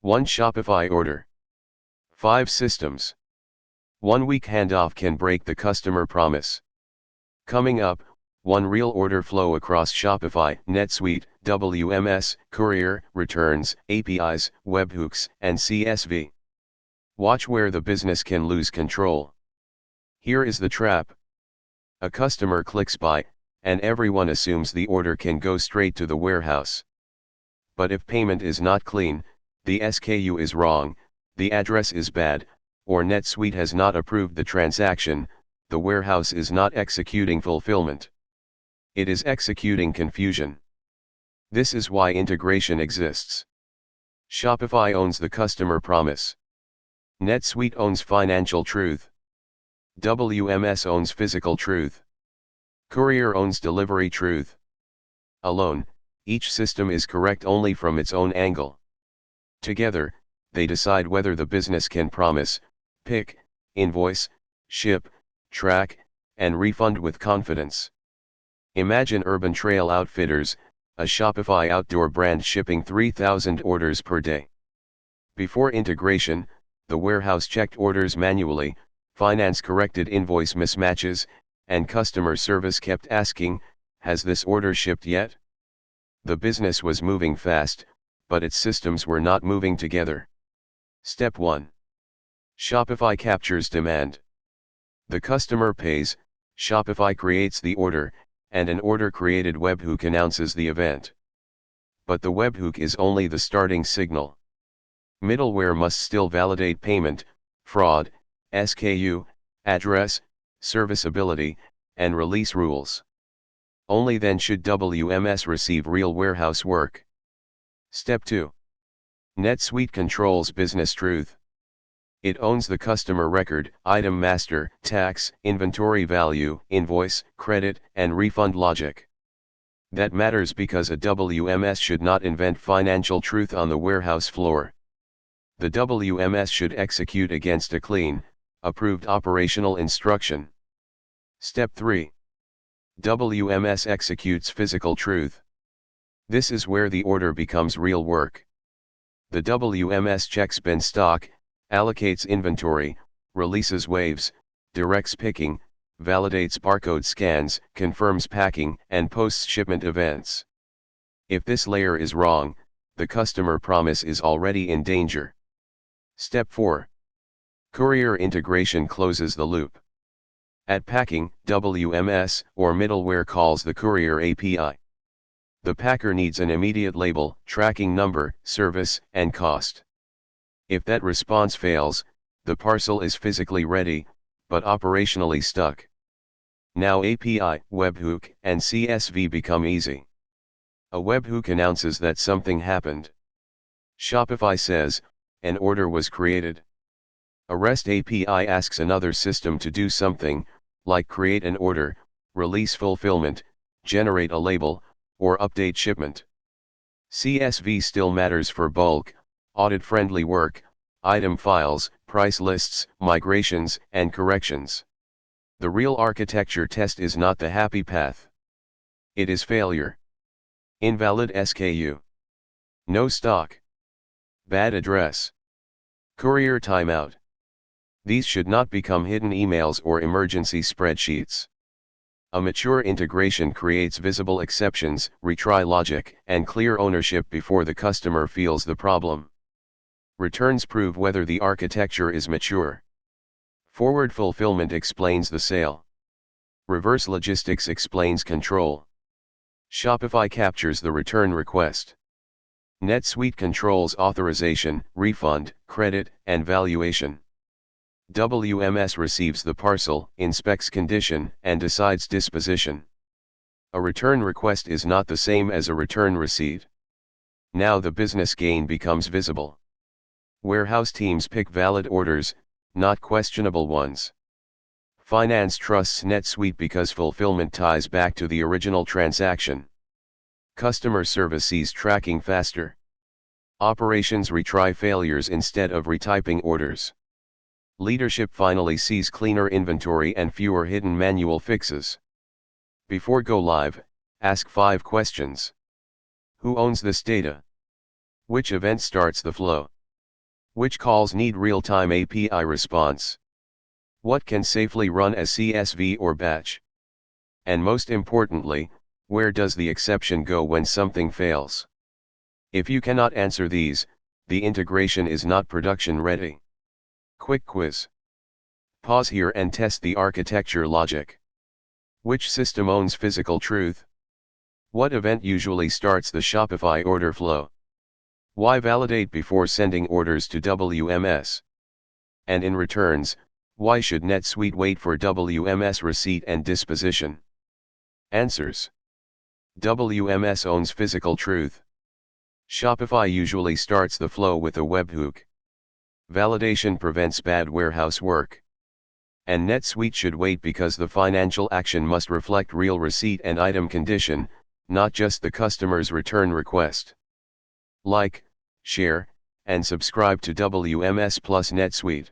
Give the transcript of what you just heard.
1 Shopify order. 5 systems. 1 week handoff can break the customer promise. Coming up, 1 real order flow across Shopify, NetSuite, WMS, Courier, returns, APIs, webhooks, and CSV. Watch where the business can lose control. Here is the trap. A customer clicks buy, and everyone assumes the order can go straight to the warehouse. But if payment is not clean, the SKU is wrong, the address is bad, or NetSuite has not approved the transaction, the warehouse is not executing fulfillment. It is executing confusion. This is why integration exists. Shopify owns the customer promise. NetSuite owns financial truth. WMS owns physical truth. Courier owns delivery truth. Alone, each system is correct only from its own angle. Together, they decide whether the business can promise, pick, invoice, ship, track, and refund with confidence. Imagine Urban Trail Outfitters, a Shopify outdoor brand shipping 3,000 orders per day. Before integration, the warehouse checked orders manually, finance corrected invoice mismatches, and customer service kept asking, "Has this order shipped yet?" The business was moving fast, but its systems were not moving together. Step 1. Shopify captures demand. The customer pays, Shopify creates the order, and an order-created webhook announces the event. But the webhook is only the starting signal. Middleware must still validate payment, fraud, SKU, address, serviceability, and release rules. Only then should WMS receive real warehouse work. Step 2. NetSuite controls business truth. It owns the customer record, item master, tax, inventory value, invoice, credit, and refund logic. That matters because a WMS should not invent financial truth on the warehouse floor. The WMS should execute against a clean, approved operational instruction. Step 3. WMS executes physical truth. This is where the order becomes real work. The WMS checks bin stock, allocates inventory, releases waves, directs picking, validates barcode scans, confirms packing, and posts shipment events. If this layer is wrong, the customer promise is already in danger. Step 4. Courier integration closes the loop. At packing, WMS or middleware calls the Courier API. The packer needs an immediate label, tracking number, service, and cost. If that response fails, the parcel is physically ready, but operationally stuck. Now API, webhook, and CSV become easy. A webhook announces that something happened. Shopify says, an order was created. A REST API asks another system to do something, like create an order, release fulfillment, generate a label, or update shipment. CSV still matters for bulk, audit-friendly work, item files, price lists, migrations, and corrections. The real architecture test is not the happy path. It is failure. Invalid SKU. No stock. Bad address. Courier timeout. These should not become hidden emails or emergency spreadsheets. A mature integration creates visible exceptions, retry logic, and clear ownership before the customer feels the problem. Returns prove whether the architecture is mature. Forward fulfillment explains the sale. Reverse logistics explains control. Shopify captures the return request. NetSuite controls authorization, refund, credit, and valuation. WMS receives the parcel, inspects condition, and decides disposition. A return request is not the same as a return receipt. Now the business gain becomes visible. Warehouse teams pick valid orders, not questionable ones. Finance trusts NetSuite because fulfillment ties back to the original transaction. Customer service sees tracking faster. Operations retry failures instead of retyping orders. Leadership finally sees cleaner inventory and fewer hidden manual fixes. Before go live, ask 5 questions. Who owns this data? Which event starts the flow? Which calls need real-time API response? What can safely run as CSV or batch? And most importantly, where does the exception go when something fails? If you cannot answer these, the integration is not production ready. Quick quiz. Pause here and test the architecture logic. Which system owns physical truth? What event usually starts the Shopify order flow? Why validate before sending orders to WMS? And in returns, why should NetSuite wait for WMS receipt and disposition? Answers. WMS owns physical truth. Shopify usually starts the flow with a webhook. Validation prevents bad warehouse work. And NetSuite should wait because the financial action must reflect real receipt and item condition, not just the customer's return request. Like, share, and subscribe to WMS plus NetSuite.